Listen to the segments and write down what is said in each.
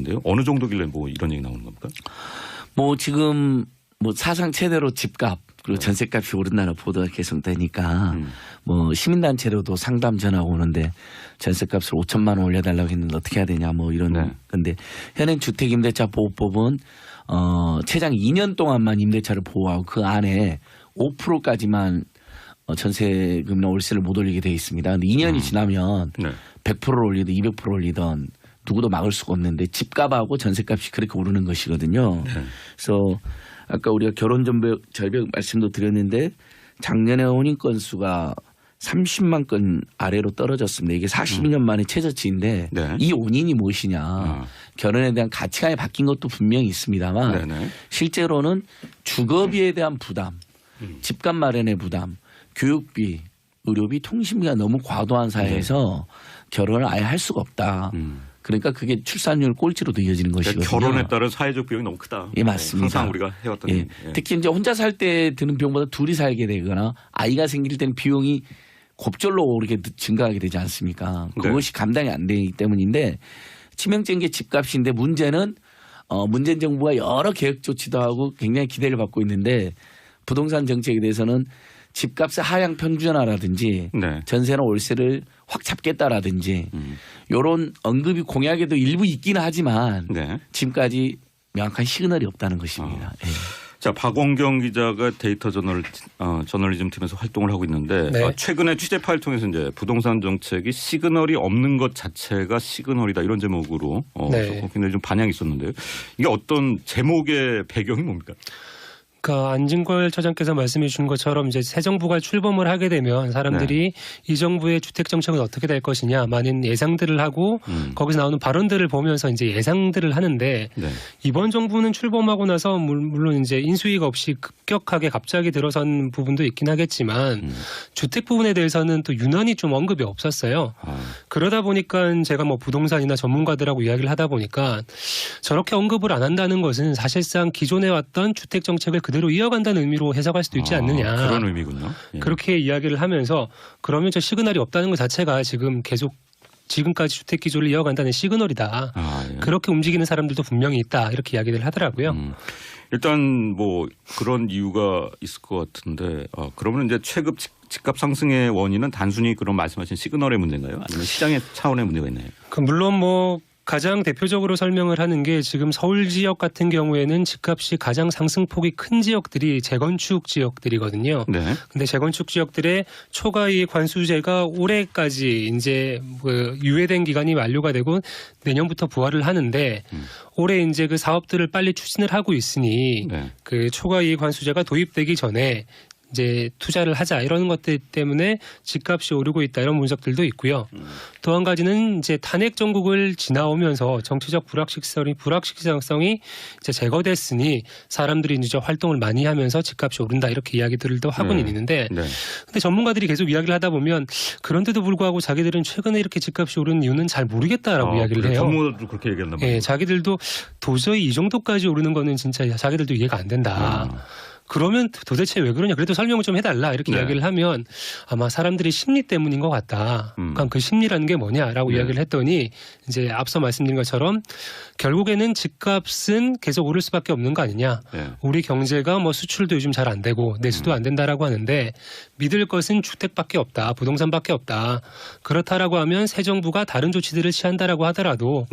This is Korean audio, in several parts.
있는데요. 어느 정도길래 뭐 이런 얘기 나오는 겁니까? 뭐 지금 뭐 사상 최대로 집값 그리고 전세값이 오른다는 보도가 계속되니까 뭐 시민단체로도 상담 전화 오는데 전세값을 5천만 원 올려달라고 했는데 어떻게 해야 되냐 뭐 이런 건데 현행 주택임대차 보호법은 최장 2년 동안만 임대차를 보호하고 그 안에 5%까지만 전세금이나 월세를 못 올리게 돼 있습니다. 근데 2년이 지나면 100%를 올리든 200% 올리든 누구도 막을 수가 없는데 집값하고 전세값이 그렇게 오르는 것이거든요. 그래서 아까 우리가 결혼 절벽 말씀도 드렸는데 작년에 혼인 건수가 30만 건 아래로 떨어졌습니다. 이게 42년 만에 최저치인데 이 원인이 무엇이냐. 결혼에 대한 가치관이 바뀐 것도 분명히 있습니다만 실제로는 주거비에 대한 부담, 집값 마련의 부담, 교육비, 의료비, 통신비가 너무 과도한 사회에서 결혼을 아예 할 수가 없다. 그러니까 그게 출산율 꼴찌로도 이어지는 것이거든요. 결혼에 따른 사회적 비용이 너무 크다. 예, 맞습니다. 항상 우리가 해왔던. 예. 특히 이제 혼자 살 때 드는 비용보다 둘이 살게 되거나 아이가 생길 때는 비용이 곱절로 오르게 증가하게 되지 않습니까? 그것이 감당이 안 되기 때문인데 치명적인 게 집값인데 문제는 문재인 정부가 여러 계획 조치도 하고 굉장히 기대를 받고 있는데 부동산 정책에 대해서는 집값의 하향 평준화라든지 전세나 월세를 확 잡겠다라든지 이런 언급이 공약에도 일부 있기는 하지만 지금까지 명확한 시그널이 없다는 것입니다. 자, 박원경 기자가 데이터 저널리즘 팀에서 활동을 하고 있는데 최근에 취재 파일 통해서 이제 부동산 정책이 시그널이 없는 것 자체가 시그널이다 이런 제목으로 굉장히 좀 반향이 있었는데요. 이게 어떤 제목의 배경이 뭡니까? 그러니까 안진걸 처장께서 말씀해 주신 것처럼 이제 새 정부가 출범을 하게 되면 사람들이 이 정부의 주택 정책은 어떻게 될 것이냐 많은 예상들을 하고 거기서 나오는 발언들을 보면서 이제 예상들을 하는데 이번 정부는 출범하고 나서 물론 이제 인수위가 없이 급격하게 갑자기 들어선 부분도 있긴 하겠지만 주택 부분에 대해서는 또 유난히 좀 언급이 없었어요. 그러다 보니까 제가 뭐 부동산이나 전문가들하고 이야기를 하다 보니까 저렇게 언급을 안 한다는 것은 사실상 기존에 왔던 주택 정책을 그대로 이어간다는 의미로 해석할 수도 있지 않느냐. 그런 의미군요. 그렇게 이야기를 하면서 그러면 저 시그널이 없다는 것 자체가 지금 계속 지금까지 주택 기조를 이어간다는 시그널이다. 그렇게 움직이는 사람들도 분명히 있다. 이렇게 이야기를 하더라고요. 일단 뭐 그런 이유가 있을 것 같은데 그러면 이제 최근 집값 상승의 원인은 단순히 그런 말씀하신 시그널의 문제인가요? 아니면 시장의 차원의 문제가 있나요? 물론 뭐 가장 대표적으로 설명을 하는 게 지금 서울 지역 같은 경우에는 집값이 가장 상승폭이 큰 지역들이 재건축 지역들이거든요. 근데 재건축 지역들의 초과이익 관수제가 올해까지 이제 유예된 기간이 만료가 되고 내년부터 부활을 하는데 올해 이제 그 사업들을 빨리 추진을 하고 있으니 그 초과이익 관수제가 도입되기 전에 이제 투자를 하자 이런 것들 때문에 집값이 오르고 있다 이런 분석들도 있고요. 또 한 가지는 이제 탄핵 정국을 지나오면서 정치적 불확실성이 이제 제거됐으니 사람들이 이제 활동을 많이 하면서 집값이 오른다 이렇게 이야기들도 하고는 있는데 근데 전문가들이 계속 이야기를 하다 보면 그런데도 불구하고 자기들은 최근에 이렇게 집값이 오른 이유는 잘 모르겠다라고 이야기를 해요. 전문가들도 그렇게 얘기한단 말이에요. 자기들도 도저히 이 정도까지 오르는 거는 진짜 자기들도 이해가 안 된다. 그러면 도대체 왜 그러냐. 그래도 설명을 좀 해달라. 이렇게 이야기를 하면 아마 사람들의 심리 때문인 것 같다. 그러니까 그 심리라는 게 뭐냐라고 이야기를 했더니 이제 앞서 말씀드린 것처럼 결국에는 집값은 계속 오를 수밖에 없는 거 아니냐. 우리 경제가 뭐 수출도 요즘 잘 안 되고 내수도 안 된다라고 하는데 믿을 것은 주택밖에 없다. 부동산밖에 없다. 그렇다라고 하면 새 정부가 다른 조치들을 취한다라고 하더라도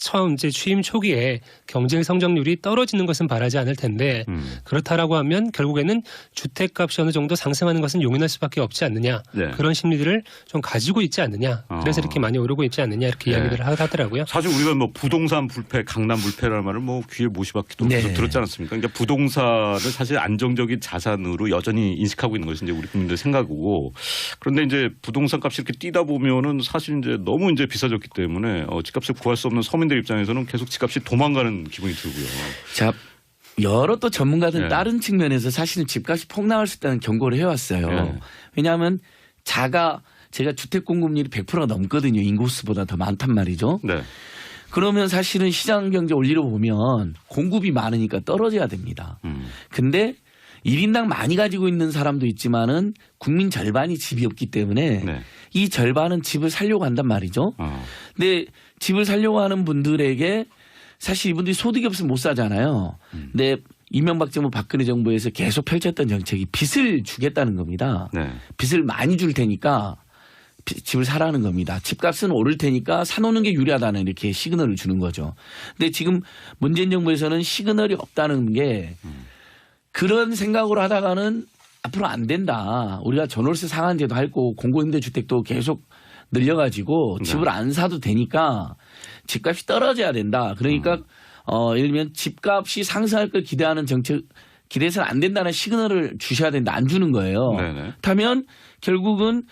처음 이제 취임 초기에 경제 성장률이 떨어지는 것은 바라지 않을 텐데 그렇다라고 하면 결국에는 주택값이 어느 정도 상승하는 것은 용인할 수밖에 없지 않느냐. 그런 심리들을 좀 가지고 있지 않느냐. 그래서 이렇게 많이 오르고 있지 않느냐 이렇게 이야기를 하더라고요. 사실 우리가 뭐 부동산 불패, 강남 불패라는 말을 뭐 귀에 못이박히도 들었지 않았습니까? 그러니까 부동산을 사실 안정적인 자산으로 여전히 인식하고 있는 것이 이제 우리 국민들 생각이고 그런데 이제 부동산 값이 이렇게 뛰다 보면은 사실 이제 너무 이제 비싸졌기 때문에 집값을 구할 수 없는 서민 입장에서는 계속 집값이 도망가는 기분이 들고요. 자, 여러 또 전문가들 다른 측면에서 사실은 집값이 폭락할 수 있다는 경고를 해왔어요. 왜냐하면 제가 주택 공급률이 100%가 넘거든요. 인구수보다 더 많단 말이죠. 그러면 사실은 시장 경제 원리로 보면 공급이 많으니까 떨어져야 됩니다. 근데 1인당 많이 가지고 있는 사람도 있지만은 국민 절반이 집이 없기 때문에 이 절반은 집을 살려고 한단 말이죠. 근데 집을 살려고 하는 분들에게 사실 이분들이 소득이 없으면 못 사잖아요. 근데 이명박 정부 박근혜 정부에서 계속 펼쳤던 정책이 빚을 주겠다는 겁니다. 네. 빚을 많이 줄 테니까 집을 사라는 겁니다. 집값은 오를 테니까 사놓는 게 유리하다는 이렇게 시그널을 주는 거죠. 근데 지금 문재인 정부에서는 시그널이 없다는 게 그런 생각으로 하다가는 앞으로 안 된다. 우리가 전월세 상한제도 할 거고 공공임대주택도 계속 늘려가지고 네. 집을 안 사도 되니까 집값이 떨어져야 된다. 그러니까 예를 들면 집값이 상승할 걸 기대하는 정책 기대해서는 안 된다는 시그널을 주셔야 된다. 안 주는 거예요. 네네. 그렇다면 결국은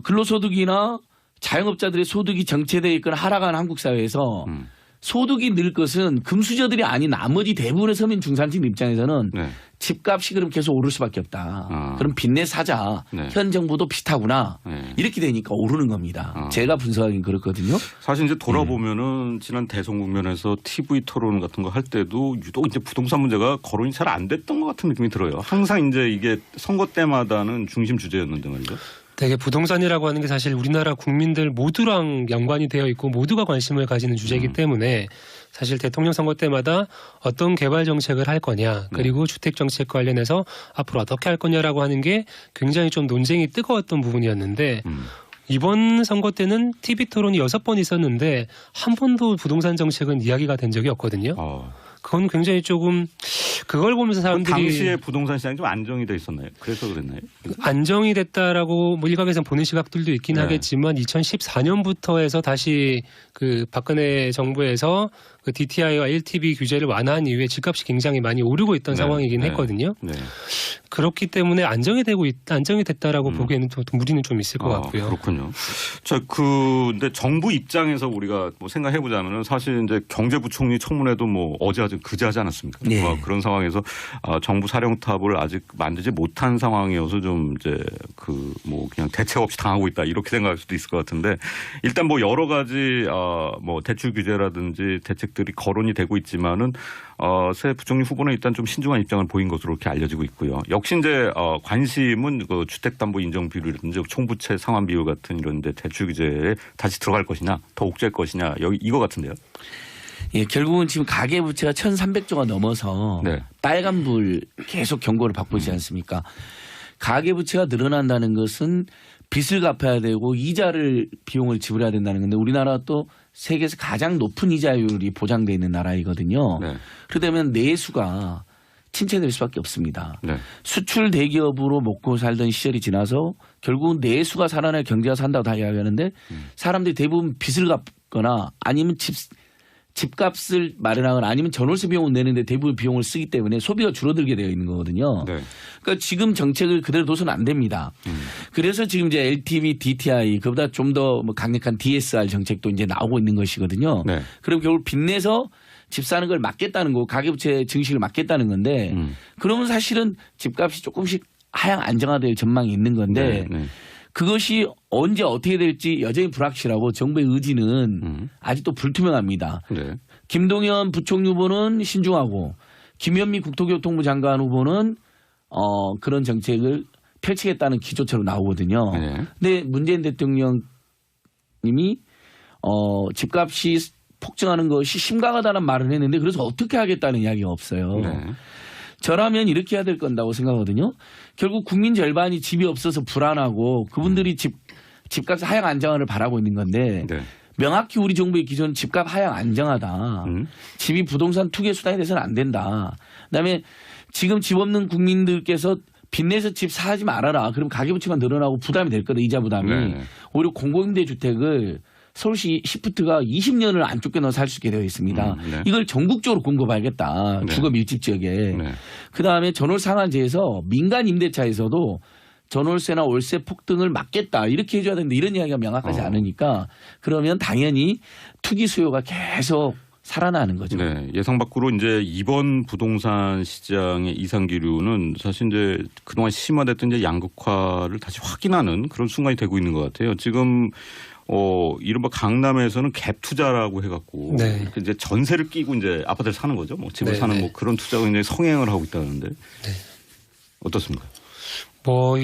근로소득이나 자영업자들의 소득이 정체되어 있거나 하락하는 한국 사회에서 소득이 늘 것은 금수저들이 아닌 나머지 대부분의 서민 중산층 입장에서는 네. 집값이 그럼 계속 오를 수밖에 없다. 그럼 빚내 사자. 네. 현 정부도 비슷하구나. 네. 이렇게 되니까 오르는 겁니다. 제가 분석하기는 그렇거든요. 사실 이제 돌아보면은 지난 대선 국면에서 TV 토론 같은 거 할 때도 유독 이제 부동산 문제가 거론이 잘 안 됐던 것 같은 느낌이 들어요. 항상 이제 이게 선거 때마다는 중심 주제였는데 말이죠. 되게 부동산이라고 하는 게 사실 우리나라 국민들 모두랑 연관이 되어 있고 모두가 관심을 가지는 주제이기 때문에 사실 대통령 선거 때마다 어떤 개발 정책을 할 거냐 그리고 주택 정책 관련해서 앞으로 어떻게 할 거냐라고 하는 게 굉장히 좀 논쟁이 뜨거웠던 부분이었는데 이번 선거 때는 TV 토론이 6번 있었는데 한 번도 부동산 정책은 이야기가 된 적이 없거든요. 그건 굉장히 조금 그걸 보면서 사람들이 당시에 부동산 시장이 좀 안정이 돼 있었나요? 그래서 그랬나요? 안정이 됐다라고 뭐 일각에서는 보는 시각들도 있긴 네. 하겠지만 2014년부터 해서 다시 그 박근혜 정부에서 그 DTI와 LTV 규제를 완화한 이후에 집값이 굉장히 많이 오르고 있던 네. 상황이긴 네. 했거든요. 네. 그렇기 때문에 안정이 됐다라고 보기에는 좀 무리는 좀 있을 것 같고요. 그렇군요. 자, 근데 정부 입장에서 우리가 뭐 생각해 보자면은 사실 이제 경제부총리 청문회도 뭐 어제 그제 하지 않았습니까? 네. 그런 상황에서 정부 사령탑을 아직 만들지 못한 상황이어서 좀 이제 그 뭐 그냥 대책 없이 당하고 있다 이렇게 생각할 수도 있을 것 같은데 일단 뭐 여러 가지 뭐 대출 규제라든지 대책들이 거론이 되고 있지만은 새 부총리 후보는 일단 좀 신중한 입장을 보인 것으로 이렇게 알려지고 있고요. 역시 이제 관심은 그 주택담보 인정 비율이라든지 총부채 상환 비율 같은 이런 데 대출 규제에 다시 들어갈 것이냐, 더 옥죄할 것이냐 여기 이거 같은데요. 예, 결국은 지금 가계부채가 1,300조가 넘어서 네. 빨간불 계속 경고를 받고 있지 않습니까? 가계부채가 늘어난다는 것은 빚을 갚아야 되고 이자를 비용을 지불해야 된다는 건데 우리나라 또 세계에서 가장 높은 이자율이 보장되어 있는 나라이거든요. 네. 그러다면 내수가 침체될 수밖에 없습니다. 네. 수출 대기업으로 먹고 살던 시절이 지나서 결국은 내수가 살아나야 경제가 산다고 다 이야기하는데 사람들이 대부분 빚을 갚거나 아니면 집값을 마련하거나 아니면 전월세 비용을 내는데 대부분 비용을 쓰기 때문에 소비가 줄어들게 되어 있는 거거든요. 네. 그러니까 지금 정책을 그대로 둬서는 안 됩니다. 그래서 지금 이제 LTV, DTI 그보다 좀 더 뭐 강력한 DSR 정책도 이제 나오고 있는 것이거든요. 네. 그럼 결국 빚내서 집 사는 걸 막겠다는 거고 가계부채 증식을 막겠다는 건데 그러면 사실은 집값이 조금씩 하향 안정화될 전망이 있는 건데 네. 그것이 언제 어떻게 될지 여전히 불확실하고 정부의 의지는 아직도 불투명합니다. 네. 김동연 부총리 후보는 신중하고 김현미 국토교통부 장관 후보는 그런 정책을 펼치겠다는 기조처럼 나오거든요. 네. 근데 문재인 대통령님이 집값이 폭증하는 것이 심각하다는 말을 했는데 그래서 어떻게 하겠다는 이야기가 없어요. 네. 저라면 이렇게 해야 될 건다고 생각하거든요. 결국 국민 절반이 집이 없어서 불안하고 그분들이 집값 하향 안정화를 바라고 있는 건데 네. 명확히 우리 정부의 기조는 집값 하향 안정화다. 집이 부동산 투기 수단이 돼서는 안 된다. 그다음에 지금 집 없는 국민들께서 빚내서 집 사지 말아라. 그럼 가계부채가 늘어나고 부담이 될 거다. 이자 부담이. 네. 오히려 공공임대주택을 서울시 시프트가 20년을 안 쫓겨나서 살 수 있게 되어 있습니다. 네. 이걸 전국적으로 공급하겠다. 네. 주거 밀집 지역에. 네. 그다음에 전월 상한제에서 민간 임대차에서도 전월세나 월세 폭등을 막겠다. 이렇게 해줘야 되는데 이런 이야기가 명확하지 않으니까 그러면 당연히 투기 수요가 계속 살아나는 거죠. 네, 예상 밖으로 이제 이번 부동산 시장의 이상 기류는 사실 이제 그동안 심화됐던 이제 양극화를 다시 확인하는 그런 순간이 되고 있는 것 같아요. 지금 이른바 강남에서는 갭 투자라고 해갖고 네. 이제 전세를 끼고 이제 아파트를 사는 거죠. 뭐 집을 네, 사는 네. 뭐 그런 투자가 굉장히 성행을 하고 있다는데 네. 어떻습니까? 뭐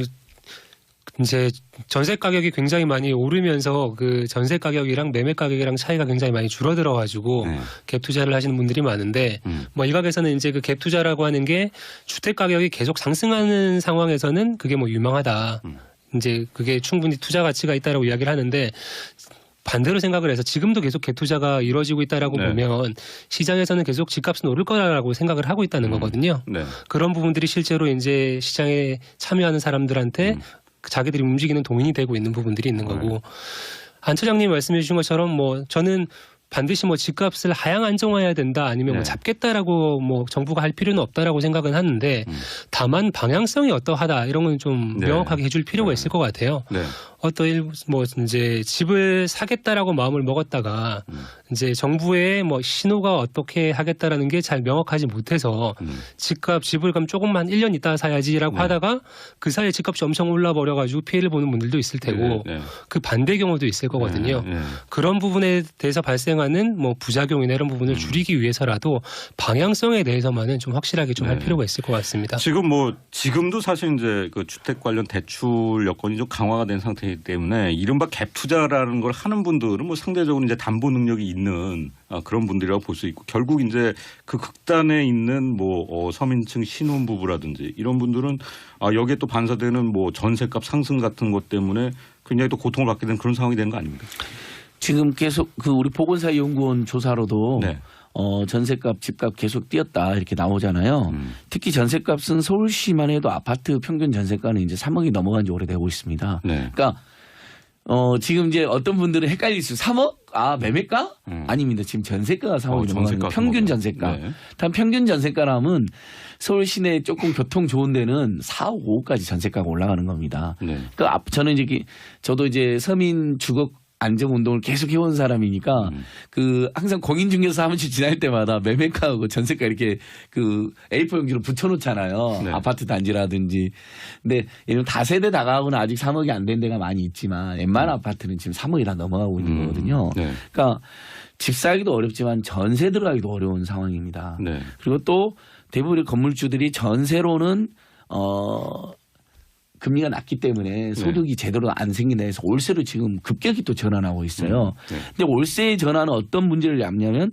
이제 전세 가격이 굉장히 많이 오르면서 그 전세 가격이랑 매매 가격이랑 차이가 굉장히 많이 줄어들어 가지고 갭 투자를 하시는 분들이 많은데 뭐 일각에서는 이제 그 갭 투자라고 하는 게 주택 가격이 계속 상승하는 상황에서는 그게 뭐 유망하다. 이제 그게 충분히 투자 가치가 있다라고 이야기를 하는데 반대로 생각을 해서 지금도 계속 갭 투자가 이루어지고 있다라고 보면 시장에서는 계속 집값은 오를 거라고 생각을 하고 있다는 거거든요. 그런 부분들이 실제로 이제 시장에 참여하는 사람들한테 자기들이 움직이는 동인이 되고 있는 부분들이 있는 거고 안 처장님 말씀해 주신 것처럼 뭐 저는 반드시 뭐 집값을 하향 안정화해야 된다 아니면 뭐 잡겠다라고 뭐 정부가 할 필요는 없다라고 생각은 하는데 다만 방향성이 어떠하다 이런 건 좀 명확하게 해줄 필요가 있을 것 같아요. 뭐 이제 집을 사겠다라고 마음을 먹었다가 이제 정부의 뭐 신호가 어떻게 하겠다라는 게 잘 명확하지 못해서 집을 그럼 조금만 1년 있다 사야지라고 하다가 그 사이에 집값이 엄청 올라 버려가지고 피해를 보는 분들도 있을 테고 그 반대 경우도 있을 거거든요. 그런 부분에 대해서 발생하는 뭐 부작용이나 이런 부분을 줄이기 위해서라도 방향성에 대해서만은 좀 확실하게 좀 할 필요가 있을 것 같습니다. 지금도 사실 이제 그 주택 관련 대출 여건이 좀 강화가 된 상태이기 때문에 이른바 갭 투자라는 걸 하는 분들은 뭐 상대적으로 이제 담보 능력이 있는 그런 분들이라고 볼 수 있고 결국 이제 그 극단에 있는 뭐 서민층 신혼부부라든지 이런 분들은 여기에 또 반사되는 뭐 전세값 상승 같은 것 때문에 굉장히 또 고통을 받게 되는 그런 상황이 되는 거 아닙니까? 지금 계속 그 우리 보건사연구원 조사로도 전세값, 집값 계속 뛰었다 이렇게 나오잖아요. 특히 전세값은 서울시만 해도 아파트 평균 전세가는 이제 3억이 넘어간 지 오래되고 있습니다. 그러니까 지금 이제 어떤 분들은 헷갈릴 수 3억? 매매가? 아닙니다. 지금 전세가가 3억이 넘어가는 거예요. 평균 전세가. 단 평균 전세가라면 서울 시내 조금 교통 좋은 데는 4억, 5억까지 전세가가 올라가는 겁니다. 그러니까 저는 저도 이제 서민 주거 안정운동을 계속 해온 사람이니까 항상 공인중개사 사무실 지날 때마다 매매가하고 전세가 이렇게 그 A4 용지로 붙여놓잖아요. 아파트 단지라든지. 근데 이런 다세대 다가가고는 아직 3억이 안 된 데가 많이 있지만 웬만한 아파트는 지금 3억이 다 넘어가고 있는 거거든요. 그러니까 집 사기도 어렵지만 전세 들어가기도 어려운 상황입니다. 그리고 또 대부분의 건물주들이 전세로는 금리가 낮기 때문에 소득이 제대로 안 생긴다 해서 월세로 지금 급격히 또 전환하고 있어요. 근데 월세의 전환은 어떤 문제를 잡냐면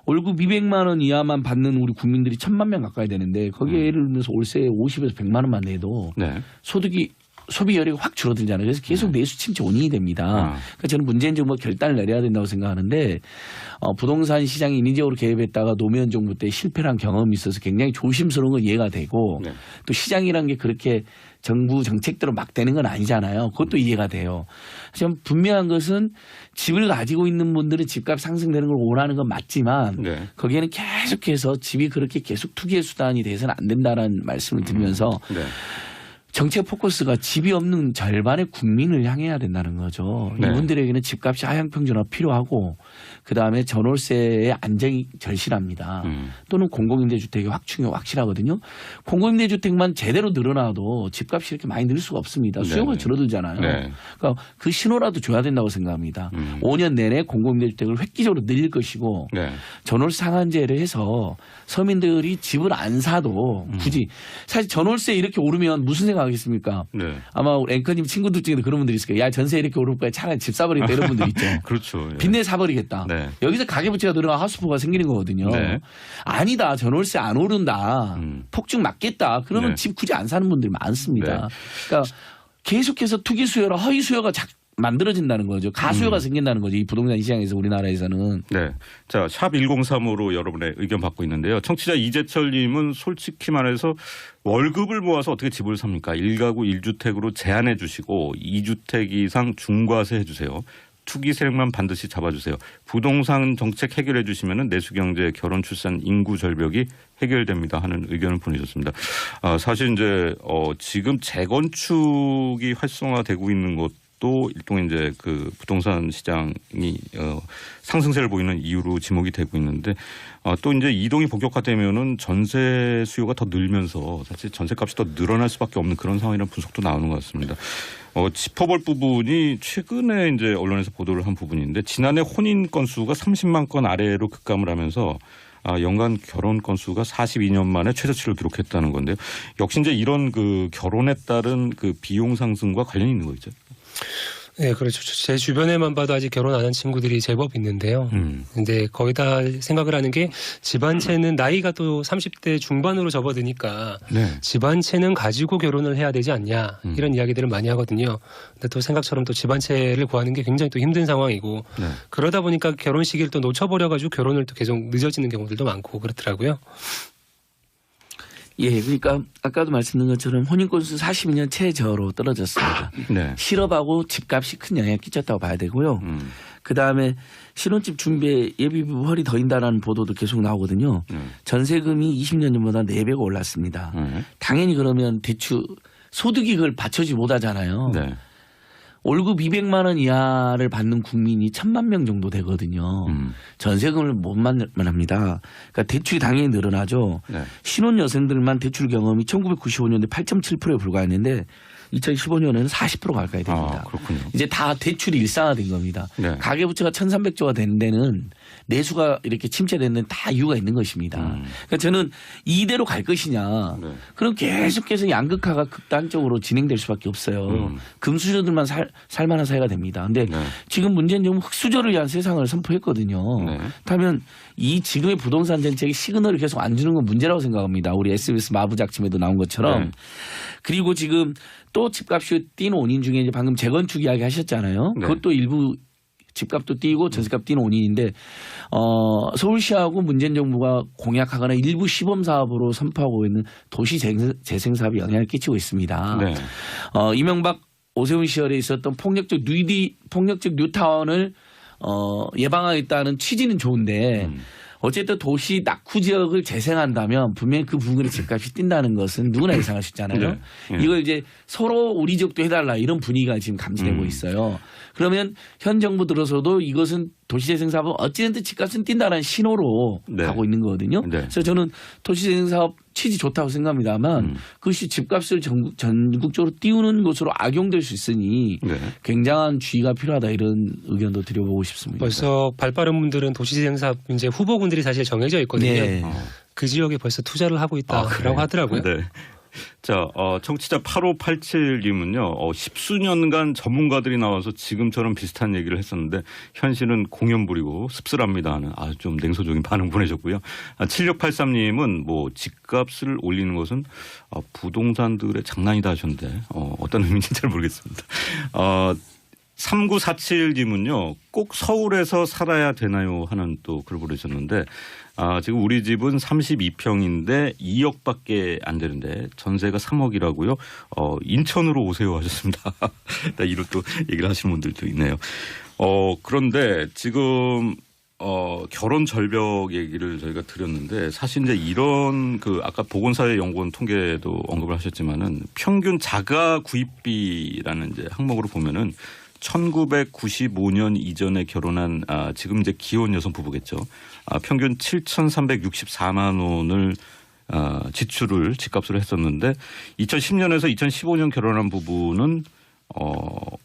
월급 200만 원 이하만 받는 우리 국민들이 1,000만 명 가까이 되는데 거기에 예를 들면서 월세 50에서 100만 원만 내도 소득이 소비열이 확 줄어들잖아요. 그래서 계속 내수 침체 원인이 됩니다. 그러니까 저는 문재인 정부가 결단을 내려야 된다고 생각하는데 부동산 시장이 인위적으로 개입했다가 노무현 정부 때 실패한 경험이 있어서 굉장히 조심스러운 건 이해가 되고 또 시장이라는 게 그렇게 정부 정책대로 막 되는 건 아니잖아요. 그것도 이해가 돼요. 하지만 분명한 것은 집을 가지고 있는 분들은 집값 상승되는 걸 원하는 건 맞지만 거기에는 계속해서 집이 그렇게 계속 투기의 수단이 돼서는 안 된다는 말씀을 드리면서 정책 포커스가 집이 없는 절반의 국민을 향해야 된다는 거죠. 이분들에게는 집값이 하향 평준화 필요하고 그다음에 전월세의 안정이 절실합니다. 또는 공공임대주택의 확충이 확실하거든요. 공공임대주택만 제대로 늘어나도 집값이 이렇게 많이 늘 수가 없습니다. 수요가 줄어들잖아요. 그러니까 그 신호라도 줘야 된다고 생각합니다. 5년 내내 공공임대주택을 획기적으로 늘릴 것이고 전월세 상한제를 해서 서민들이 집을 안 사도 굳이 사실 전월세 이렇게 오르면 무슨 생각하겠습니까? 아마 우리 앵커님 친구들 중에도 그런 분들이 있을 거예요. 야 전세 이렇게 오를 거야 차라리 집 사버리겠다 이런 분들 있죠. 그렇죠. 빚내 사버리겠다. 여기서 가계부채가 늘어나가 하수포가 생기는 거거든요. 아니다. 전월세 안 오른다. 폭증 맞겠다. 그러면 집 굳이 안 사는 분들이 많습니다. 그러니까 계속해서 투기 수요라 허위 수요가 만들어진다는 거죠. 가수요가 생긴다는 거죠. 이 부동산 시장에서 우리나라에서는. 자, 샵 1035로 여러분의 의견 받고 있는데요. 청취자 이재철 님은 솔직히 말해서 월급을 모아서 어떻게 집을 삽니까? 1가구 1주택으로 제한해 주시고 2주택 이상 중과세 해 주세요. 투기 세력만 반드시 잡아주세요. 부동산 정책 해결해 주시면 내수경제, 결혼, 출산, 인구 절벽이 해결됩니다 하는 의견을 보내셨습니다. 사실 이제 지금 재건축이 활성화되고 있는 것도 일종의 이제 그 부동산 시장이 상승세를 보이는 이유로 지목이 되고 있는데 또 이제 이동이 본격화되면은 전세 수요가 더 늘면서 사실 전세값이 더 늘어날 수밖에 없는 그런 상황이라는 분석도 나오는 것 같습니다. 짚어볼 부분이 최근에 이제 언론에서 보도를 한 부분인데 지난해 혼인 건수가 30만 건 아래로 급감을 하면서 연간 결혼 건수가 42년 만에 최저치를 기록했다는 건데요. 역시 이제 이런 그 결혼에 따른 그 비용 상승과 관련이 있는 거죠. 네, 그렇죠. 제 주변에만 봐도 아직 결혼 안 한 친구들이 제법 있는데요. 근데 거의 다 생각을 하는 게 집안채는 나이가 또 30대 중반으로 접어드니까 네. 집안채는 가지고 결혼을 해야 되지 않냐 이런 이야기들을 많이 하거든요. 근데 또 생각처럼 또 집안채를 구하는 게 굉장히 또 힘든 상황이고 네. 그러다 보니까 결혼 시기를 또 놓쳐버려가지고 결혼을 또 계속 늦어지는 경우들도 많고 그렇더라고요. 예, 그러니까 아까도 말씀드린 것처럼 혼인 건수 42년 최저로 떨어졌습니다. 네. 실업하고 집값이 큰 영향을 끼쳤다고 봐야 되고요. 그다음에 신혼집 준비에 예비비 헐이 더인다라는 보도도 계속 나오거든요. 전세금이 20년 전보다 4배가 올랐습니다. 당연히 그러면 대출 소득이 그걸 받쳐주지 못하잖아요. 네. 월급 200만 원 이하를 받는 국민이 1000만 명 정도 되거든요. 전세금을 못 만납니다. 그러니까 대출이 당연히 늘어나죠. 네. 신혼 여성들만 대출 경험이 1995년에 8.7%에 불과했는데 2015년에는 40% 가까이 됩니다. 그렇군요. 이제 다 대출이 일상화된 겁니다. 네. 가계부채가 1300조가 된 데는 내수가 이렇게 침체된 데는 다 이유가 있는 것입니다. 그러니까 저는 이대로 갈 것이냐. 네. 그럼 계속해서 양극화가 극단적으로 진행될 수밖에 없어요. 금수저들만 살만한 사회가 됩니다. 근데 네. 지금 문재인 정부 흑수저를 위한 세상을 선포했거든요. 네. 그렇다면 이 지금의 부동산 정책이 시그널을 계속 안 주는 건 문제라고 생각합니다. 우리 SBS 마부작침에도 나온 것처럼. 네. 그리고 지금 또 집값이 뛴 원인 중에 이제 방금 재건축 이야기 하셨잖아요. 네. 그것도 일부 집값도 뛰고 전세값 뛰는 원인인데 서울시하고 문재인 정부가 공약하거나 일부 시범 사업으로 선포하고 있는 도시 재생 사업이 영향을 끼치고 있습니다. 네. 이명박 오세훈 시절에 있었던 폭력적 뉴타운을 예방하겠다는 취지는 좋은데 어쨌든 도시 낙후 지역을 재생한다면 분명히 그 부분에 집값이 뛴다는 것은 누구나 예상할 수 있잖아요. 네. 네. 이걸 이제 서로 우리 지역도 해달라 이런 분위기가 지금 감지되고 있어요. 그러면 현 정부 들어서도 이것은 도시재생 사업은 어찌됐든 집값은 뛴다는 신호로 네. 가고 있는 거거든요. 네. 그래서 저는 도시재생 사업 취지 좋다고 생각합니다만 그것이 집값을 전국적으로 띄우는 것으로 악용될 수 있으니 네. 굉장한 주의가 필요하다 이런 의견도 드려보고 싶습니다. 벌써 발빠른 분들은 도시재생 사업 이제 후보군들이 사실 정해져 있거든요. 네. 그 지역에 벌써 투자를 하고 있다라고 그래요? 하더라고요. 네. 자, 청취자 8587님은요, 10수년간 전문가들이 나와서 지금처럼 비슷한 얘기를 했었는데, 현실은 공연부리고 씁쓸합니다 하는 좀 냉소적인 반응 보내셨고요. 7683님은 뭐, 집값을 올리는 것은 부동산들의 장난이다 하셨는데, 어떤 의미인지 잘 모르겠습니다. 3947님은요, 꼭 서울에서 살아야 되나요? 하는 또 글 보내셨는데, 지금 우리 집은 32평인데 2억밖에 안 되는데 전세가 3억이라고요. 인천으로 오세요 하셨습니다. 이런 또 얘기를 하시는 분들도 있네요. 그런데 지금 결혼 절벽 얘기를 저희가 드렸는데 사실 이제 이런 아까 보건사회연구원 통계도 언급을 하셨지만은 평균 자가 구입비라는 이제 항목으로 보면은 1995년 이전에 결혼한 지금 이제 기혼 여성 부부겠죠. 평균 7,364만 원을 집값을 했었는데 2010년에서 2015년 결혼한 부부는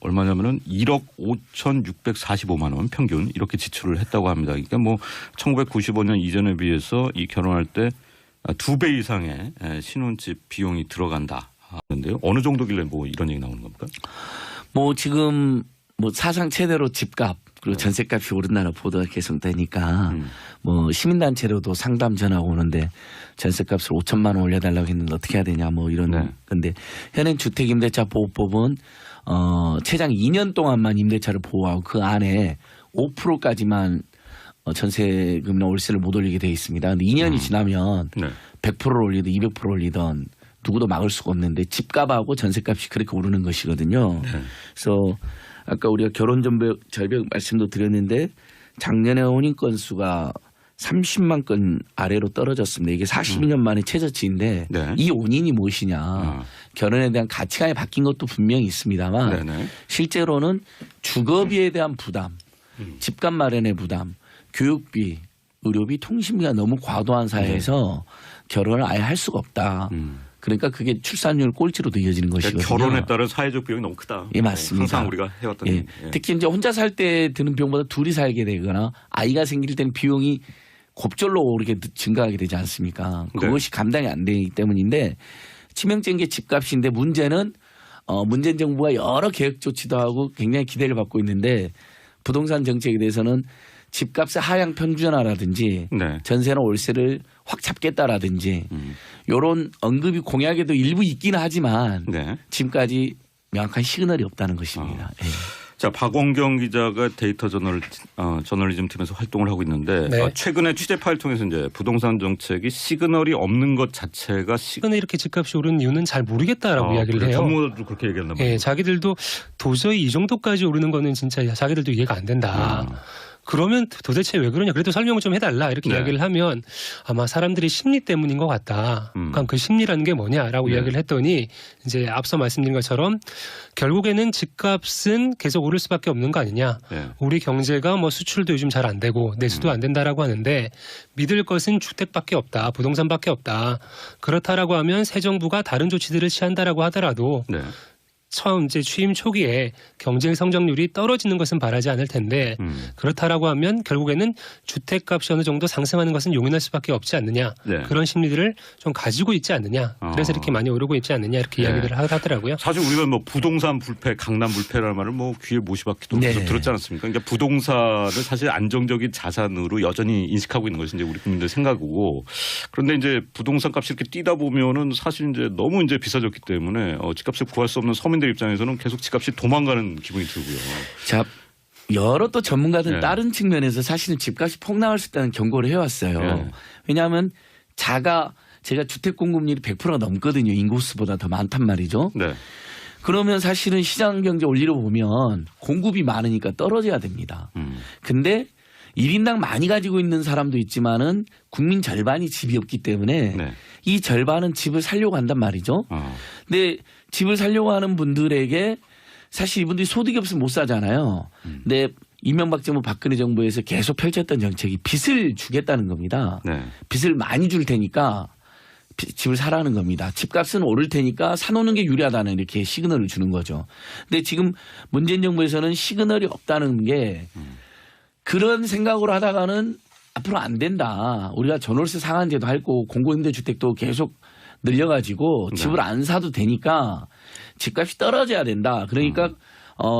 얼마냐면은 1억 5,645만 원 평균 이렇게 지출을 했다고 합니다. 그러니까 뭐 1995년 이전에 비해서 이 결혼할 때 2배 이상의 신혼집 비용이 들어간다 하는데요. 어느 정도길래 뭐 이런 얘기 나오는 겁니까? 뭐 지금 뭐 사상 최대로 집값 그리고 전세값이 오른다는 보도가 계속되니까 뭐 시민단체로도 상담 전화 오는데 전세값을 5천만 원 올려달라고 했는데 어떻게 해야 되냐 뭐 이런 건데 현행 주택임대차 보호법은 최장 2년 동안만 임대차를 보호하고 그 안에 5%까지만 전세금이나 월세를 못 올리게 돼 있습니다. 근데 2년이 지나면 100%를 올리든 200% 올리든 누구도 막을 수가 없는데 집값하고 전세값이 그렇게 오르는 것이거든요. 그래서 아까 우리가 결혼 절벽 말씀도 드렸는데 작년에 혼인 건수가 30만 건 아래로 떨어졌습니다. 이게 42년 만에 최저치인데 이 원인이 무엇이냐. 결혼에 대한 가치관이 바뀐 것도 분명히 있습니다만 실제로는 주거비에 대한 부담, 집값 마련의 부담, 교육비, 의료비, 통신비가 너무 과도한 사회에서 결혼을 아예 할 수가 없다. 그러니까 그게 출산율 꼴찌로도 이어지는 것이거든요. 결혼에 따른 사회적 비용이 너무 크다. 예, 맞습니다. 항상 우리가 해왔던. 예. 특히 이제 혼자 살 때 드는 비용보다 둘이 살게 되거나 아이가 생길 때는 비용이 곱절로 이렇게 증가하게 되지 않습니까? 그것이 감당이 안 되기 때문인데 치명적인 게 집값인데 문제는 문재인 정부가 여러 계획 조치도 하고 굉장히 기대를 받고 있는데 부동산 정책에 대해서는 집값의 하향 평준화라든지 네. 전세나 월세를 확 잡겠다라든지 이런 언급이 공약에도 일부 있기는 하지만 네. 지금까지 명확한 시그널이 없다는 것입니다. 예. 자, 박원경 기자가 데이터 저널리즘 팀에서 활동을 하고 있는데 네. 최근에 취재 파일 통해서 이제 부동산 정책이 시그널이 없는 것 자체가 최근에 이렇게 집값이 오르는 이유는 잘 모르겠다라고 이야기를 해요. 전문가도 그렇게 얘기했나 봐요. 예, 자기들도 도저히 이 정도까지 오르는 거는 진짜 자기들도 이해가 안 된다. 그러면 도대체 왜 그러냐. 그래도 설명을 좀 해달라. 이렇게 네. 이야기를 하면 아마 사람들이 심리 때문인 것 같다. 그럼 그 심리라는 게 뭐냐라고 네. 이야기를 했더니 이제 앞서 말씀드린 것처럼 결국에는 집값은 계속 오를 수밖에 없는 거 아니냐. 네. 우리 경제가 뭐 수출도 요즘 잘 안 되고 내수도 안 된다라고 하는데 믿을 것은 주택밖에 없다. 부동산밖에 없다. 그렇다라고 하면 새 정부가 다른 조치들을 취한다라고 하더라도 네. 처음 이제 취임 초기에 경제 성장률이 떨어지는 것은 바라지 않을 텐데 그렇다라고 하면 결국에는 주택값이 어느 정도 상승하는 것은 용인할 수밖에 없지 않느냐. 네. 그런 심리들을 좀 가지고 있지 않느냐. 그래서 이렇게 많이 오르고 있지 않느냐 이렇게 네. 이야기들을 하더라고요. 사실 우리가 뭐 부동산 불패, 강남 불패라는 말을 뭐 귀에 못이 박히도록 네. 계속 들었지 않았습니까? 그러니까 부동산을 사실 안정적인 자산으로 여전히 인식하고 있는 것이 이제 우리 국민들 생각이고 그런데 이제 부동산 값이 이렇게 뛰다 보면은 사실 이제 너무 이제 비싸졌기 때문에 집값을 구할 수 없는 서민들 입장에서는 계속 집값이 도망가는 기분이 들고요. 자, 여러 또 전문가들 네. 다른 측면에서 사실은 집값이 폭락할 수 있다는 경고를 해왔어요. 네. 왜냐하면 제가 주택 공급률이 100%가 넘거든요. 인구수보다 더 많단 말이죠. 네. 그러면 사실은 시장 경제 원리로 보면 공급이 많으니까 떨어져야 됩니다. 근데 1인당 많이 가지고 있는 사람도 있지만은 국민 절반이 집이 없기 때문에 네. 이 절반은 집을 살려고 한단 말이죠. 근데 집을 살려고 하는 분들에게 사실 이분들이 소득이 없으면 못 사잖아요. 근데 이명박 정부 박근혜 정부에서 계속 펼쳤던 정책이 빚을 주겠다는 겁니다. 네. 빚을 많이 줄 테니까 집을 사라는 겁니다. 집값은 오를 테니까 사놓는 게 유리하다는 이렇게 시그널을 주는 거죠. 근데 지금 문재인 정부에서는 시그널이 없다는 게 그런 생각으로 하다가는 앞으로 안 된다. 우리가 전월세 상한제도 할고 공공임대주택도 계속 늘려가지고 네. 집을 안 사도 되니까 집값이 떨어져야 된다. 그러니까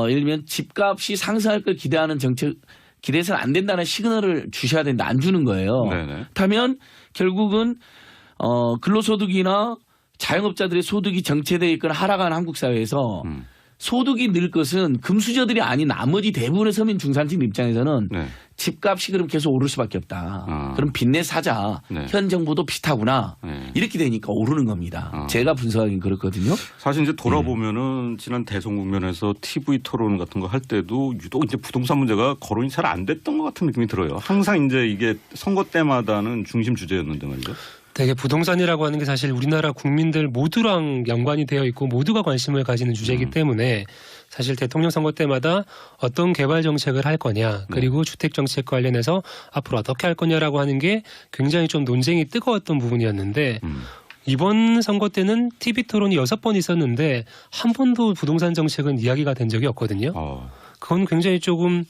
예를 들면 집값이 상승할 걸 기대하는 정책 기대해서는 안 된다는 시그널을 주셔야 된다. 안 주는 거예요. 네네. 그렇다면 결국은 근로소득이나 자영업자들의 소득이 정체되어 있거나 하락하는 한국 사회에서 소득이 늘 것은 금수저들이 아닌 나머지 대부분의 서민 중산층 입장에서는 네. 집값이 그럼 계속 오를 수밖에 없다. 그럼 빚내 사자. 네. 현 정부도 비슷하구나. 네. 이렇게 되니까 오르는 겁니다. 제가 분석하기는 그렇거든요. 사실 이제 돌아보면은 지난 대선 국면에서 TV 토론 같은 거 할 때도 유독 이제 부동산 문제가 거론이 잘 안 됐던 것 같은 느낌이 들어요. 항상 이제 이게 선거 때마다는 중심 주제였는데 말이죠. 되게 부동산이라고 하는 게 사실 우리나라 국민들 모두랑 연관이 되어 있고 모두가 관심을 가지는 주제이기 때문에 사실 대통령 선거 때마다 어떤 개발 정책을 할 거냐 그리고 주택 정책 관련해서 앞으로 어떻게 할 거냐라고 하는 게 굉장히 좀 논쟁이 뜨거웠던 부분이었는데 이번 선거 때는 TV 토론이 6번 있었는데 한 번도 부동산 정책은 이야기가 된 적이 없거든요. 그건 굉장히 조금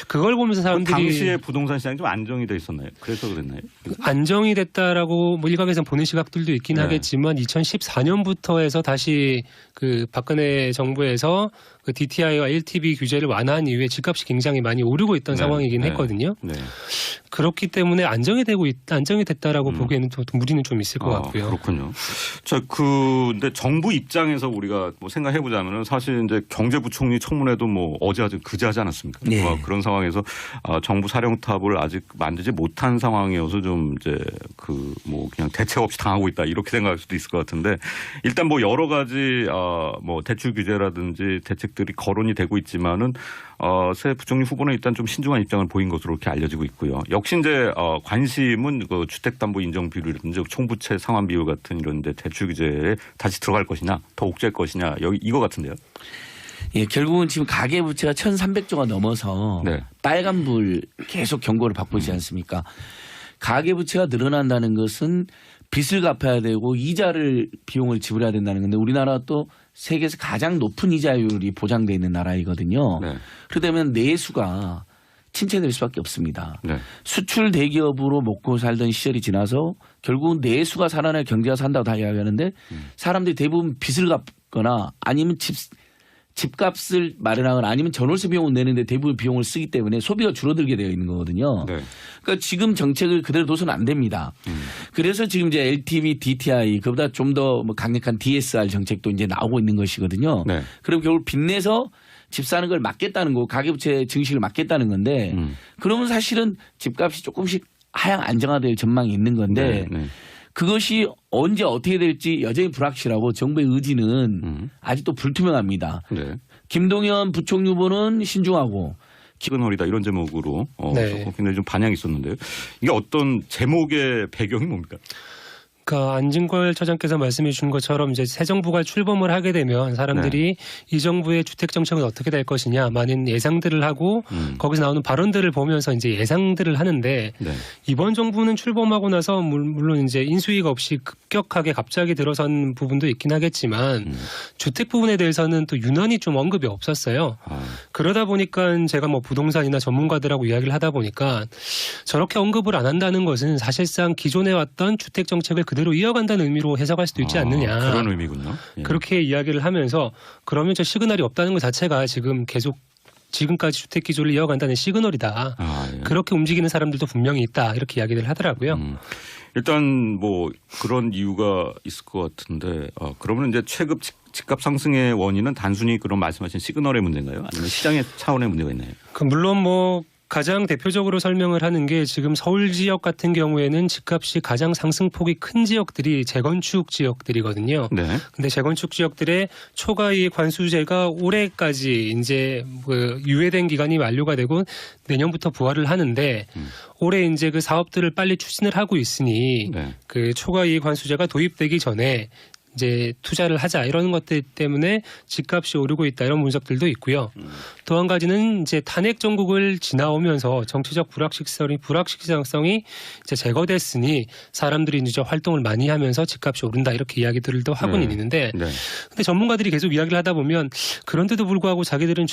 그걸 보면서 사람들이 당시에 부동산 시장이 좀 안정이 돼 있었나요? 그래서 그랬나요? 안정이 됐다라고 뭐 일각에서는 보는 시각들도 있긴 네. 하겠지만 2014년부터 해서 다시 그 박근혜 정부에서 그 DTI와 LTV 규제를 완화한 이후에 집값이 굉장히 많이 오르고 있던 네. 상황이긴 네. 했거든요. 네. 그렇기 때문에 안정이 됐다라고 보기에는 좀 무리는 좀 있을 것 같고요. 그렇군요. 자, 근데 정부 입장에서 우리가 뭐 생각해 보자면은 사실 이제 경제부총리 청문회도 뭐 어제 그제 하지 않았습니까? 네. 그런 상황에서 정부 사령탑을 아직 만들지 못한 상황이어서 좀 이제 그 뭐 그냥 대책 없이 당하고 있다 이렇게 생각할 수도 있을 것 같은데 일단 뭐 여러 가지 뭐 대출 규제라든지 대책들이 거론이 되고 있지만은 새 부총리 후보는 일단 좀 신중한 입장을 보인 것으로 이렇게 알려지고 있고요. 역시 이제 관심은 그 주택담보 인정 비율이라든지 총부채 상환 비율 같은 이런 데 대출 규제에 다시 들어갈 것이냐, 더 옥죄할 것이냐 이거 같은데요. 예, 결국은 지금 가계부채가 1,300조가 넘어서 네. 빨간불 계속 경고를 받고 있지 않습니까? 가계부채가 늘어난다는 것은 빚을 갚아야 되고 이자를 비용을 지불해야 된다는 건데 우리나라 또 세계에서 가장 높은 이자율이 보장되어 있는 나라이거든요. 네. 그러다 보면 내수가 침체될 수밖에 없습니다. 네. 수출 대기업으로 먹고 살던 시절이 지나서 결국은 내수가 살아나야 경제가 산다고 다 이야기하는데 사람들이 대부분 빚을 갚거나 아니면 집값을 마련하거나 아니면 전월세 비용을 내는데 대부분 비용을 쓰기 때문에 소비가 줄어들게 되어 있는 거거든요. 네. 그러니까 지금 정책을 그대로 둬서는 안 됩니다. 그래서 지금 이제 LTV, DTI 그보다 좀 더 강력한 DSR 정책도 이제 나오고 있는 것이거든요. 네. 그럼 결국 빚내서 집 사는 걸 막겠다는 거, 가계부채 증식을 막겠다는 건데 그러면 사실은 집값이 조금씩 하향 안정화될 전망이 있는 건데 네. 그것이 언제 어떻게 될지 여전히 불확실하고 정부의 의지는 아직도 불투명합니다. 네. 김동연 부총리 후보는 신중하고 시그널이다 이런 제목으로 네. 조금 굉장히 좀 반향이 있었는데요. 이게 어떤 제목의 배경이 뭡니까? 그러니까 안진걸 처장께서 말씀해 주신 것처럼 이제 새 정부가 출범을 하게 되면 사람들이 이 정부의 주택 정책은 어떻게 될 것이냐 많은 예상들을 하고 거기서 나오는 발언들을 보면서 이제 예상들을 하는데 네. 이번 정부는 출범하고 나서 물론 이제 인수위가 없이 급격하게 갑자기 들어선 부분도 있긴 하겠지만 주택 부분에 대해서는 또 유난히 좀 언급이 없었어요. 그러다 보니까 제가 뭐 부동산이나 전문가들하고 이야기를 하다 보니까 저렇게 언급을 안 한다는 것은 사실상 기존에 왔던 주택 정책을 그대로 이어간다는 의미로 해석할 수도 있지 않느냐. 그런 의미군요. 예. 그렇게 이야기를 하면서 그러면 저 시그널이 없다는 것 자체가 지금 계속 지금까지 주택 기조를 이어간다는 시그널이다. 예. 그렇게 움직이는 사람들도 분명히 있다. 이렇게 이야기를 하더라고요. 일단 뭐 그런 이유가 있을 것 같은데 그러면 이제 최근 집값 상승의 원인은 단순히 그런 말씀하신 시그널의 문제인가요? 아니면 시장의 차원의 문제가 있나요? 물론 뭐 가장 대표적으로 설명을 하는 게 지금 서울 지역 같은 경우에는 집값이 가장 상승폭이 큰 지역들이 재건축 지역들이거든요. 네. 근데 재건축 지역들의 초과이익 관수제가 올해까지 이제 그 유예된 기간이 만료가 되고 내년부터 부활을 하는데 올해 이제 그 사업들을 빨리 추진을 하고 있으니 네. 그 초과이익 관수제가 도입되기 전에 이제 투자를 하자 이런 것들 때문에 집값이 오르고 있다 이런 분석들도 있고요. 또 한 가지는 이제 탄핵 정국을 지나오면서 정치적 불확실성이 이제 제거됐으니 사람들이 이제 활동을 많이 하면서 집값이 오른다 이렇게 이야기들도 하고는 있는데 네. 근데 전문가들이 계속 이야기를 하다 보면 그런데도 불구하고 자기들은